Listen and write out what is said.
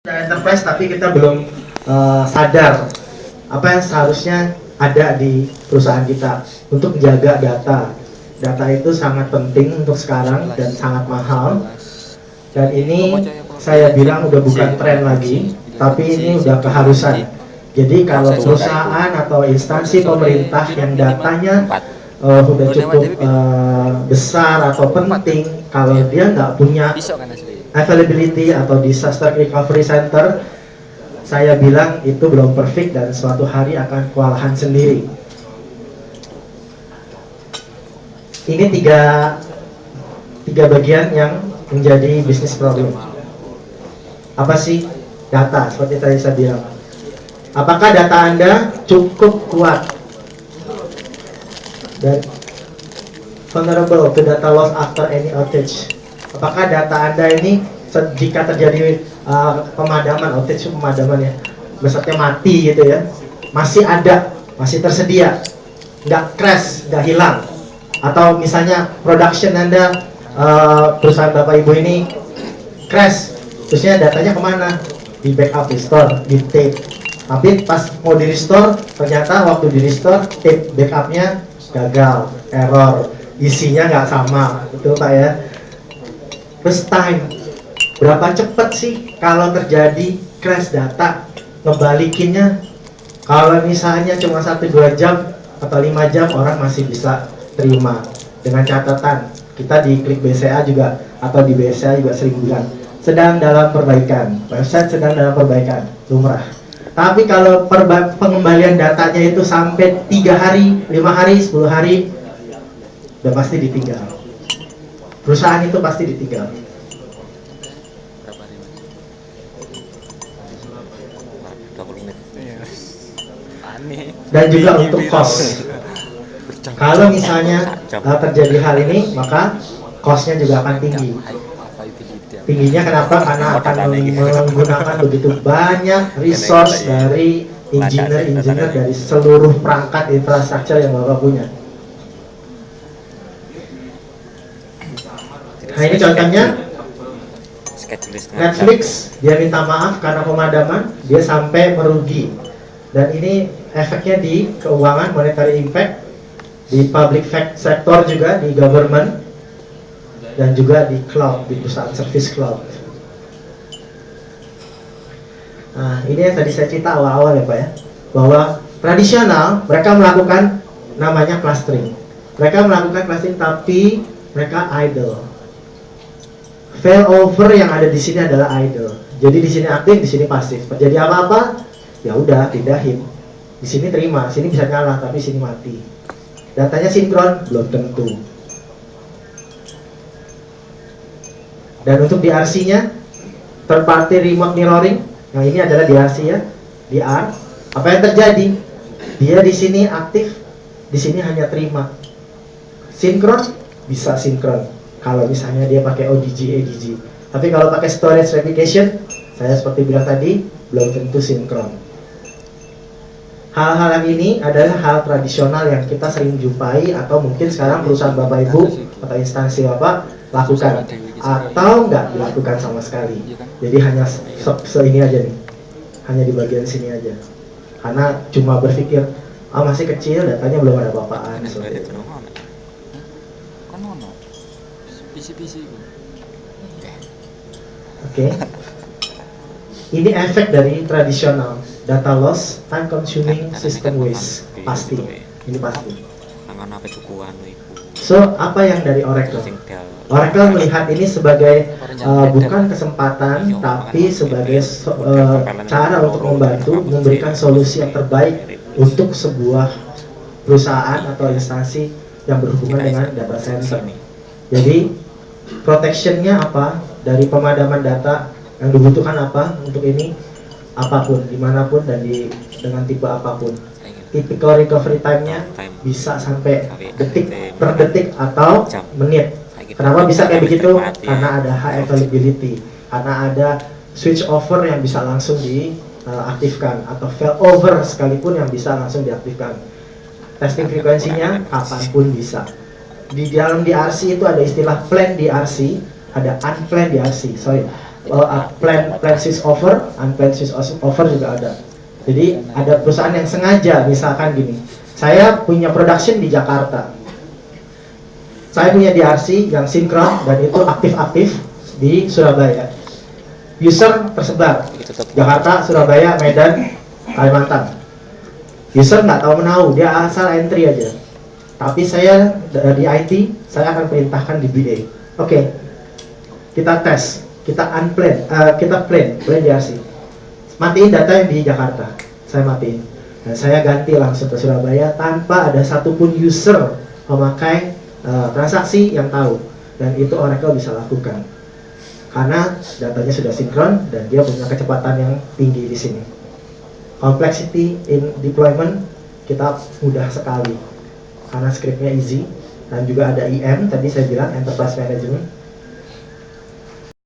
Enterprise tapi kita belum sadar apa yang seharusnya ada di perusahaan kita untuk menjaga data. Data itu sangat penting untuk sekarang dan sangat mahal. Dan ini saya bilang udah bukan tren lagi, tapi ini udah keharusan. Jadi kalau perusahaan atau instansi pemerintah yang datanya udah cukup besar atau penting, kalau dia nggak punya availability atau disaster recovery center, saya bilang itu belum perfect dan suatu hari akan kewalahan sendiri. Ini tiga bagian yang menjadi bisnis problem. Apa sih? Data, seperti tadi saya bilang. Apakah data Anda cukup kuat dan vulnerable to data loss after any outage? Apakah data Anda ini jika terjadi pemadaman, outage pemadaman ya, beserta mati gitu ya, masih ada, masih tersedia, nggak crash, nggak hilang? Atau misalnya production Anda, perusahaan Bapak Ibu ini crash, terusnya datanya kemana? Di backup, di store, di tape. Tapi pas mau di restore, ternyata waktu di restore tape backupnya gagal, error, isinya nggak sama, betul Pak ya? First time, berapa cepat sih kalau terjadi crash data ngebalikinnya? Kalau misalnya cuma 1-2 jam atau 5 jam orang masih bisa terima, dengan catatan kita di Klik BCA juga atau di BCA juga sering bilang sedang dalam perbaikan, website sedang dalam perbaikan, lumrah. Tapi kalau pengembalian datanya itu sampai 3 hari, 5 hari, 10 hari, udah pasti ditinggal. Perusahaan itu pasti ditinggal. Dan juga untuk cost. Kalau misalnya terjadi hal ini, maka costnya juga akan tinggi. Tingginya kenapa? Karena akan menggunakan begitu banyak resource dari engineer dari seluruh perangkat infrastruktur yang Bapak punya. Nah ini contohnya Netflix, dia minta maaf karena pemadaman, dia sampai merugi. Dan ini efeknya di keuangan, monetary impact, di public sector juga, di government, dan juga di cloud, di perusahaan service cloud. Nah ini yang tadi saya cerita awal-awal ya Pak ya, bahwa tradisional mereka melakukan namanya clustering. Mereka melakukan clustering tapi mereka idle. Failover yang ada di sini adalah idle. Jadi di sini aktif, di sini pasif. Terjadi apa-apa, ya udah pindahin. Di sini terima, sini bisa nyala, tapi sini mati. Datanya sinkron, belum tentu. Dan untuk DRC-nya, third party remote mirroring, yang ini adalah DRC ya, DR. Apa yang terjadi? Dia di sini aktif, di sini hanya terima. Sinkron, bisa sinkron. Kalau misalnya dia pakai ODG, ADG. Tapi kalau pakai storage replication, saya seperti bilang tadi, belum tentu sinkron. Hal-hal yang ini adalah hal tradisional yang kita sering jumpai atau mungkin sekarang perusahaan Bapak Ibu atau instansi Bapak lakukan atau nggak dilakukan sama sekali. Jadi hanya ini aja nih, hanya di bagian sini aja. Karena cuma berpikir, masih kecil, datanya belum ada apa-apaan. Oke. Ini efek dari tradisional, data loss, time consuming, system waste. Pasti, ini pasti. So, apa yang dari Oracle? Oracle melihat ini sebagai bukan kesempatan, tapi sebagai cara untuk membantu, memberikan solusi yang terbaik untuk sebuah perusahaan atau instansi yang berhubungan dengan data center. Jadi, protectionnya apa? Dari pemadaman data yang dibutuhkan apa untuk ini? Apapun, dimanapun dan dengan tipe apapun. Typical recovery time-nya bisa sampai detik per detik atau menit. Kenapa bisa kayak begitu? Karena ada high availability, karena ada switch over yang bisa langsung diaktifkan atau fail over sekalipun yang bisa langsung diaktifkan. Testing frekuensinya kapanpun bisa. Di dalam DRC itu ada istilah planned DRC, ada unplanned DRC. plan switch over, unplanned switch over juga ada. Jadi ada perusahaan yang sengaja, misalkan gini, saya punya production di Jakarta, saya punya DRC yang sinkron dan itu aktif-aktif di Surabaya. User tersebar Jakarta, Surabaya, Medan, Kalimantan. User nggak tahu menahu, dia asal entry aja. Tapi saya di IT, saya akan perintahkan di BA. Oke, kita tes, kita unplan, kita plan DRC. Matiin data yang di Jakarta, saya matiin. Dan saya ganti langsung ke Surabaya tanpa ada satupun user memakai transaksi yang tahu. Dan itu Oracle bisa lakukan. Karena datanya sudah sinkron dan dia punya kecepatan yang tinggi di sini. Complexity in deployment kita mudah sekali karena scriptnya easy dan juga ada IM tadi saya bilang enterprise management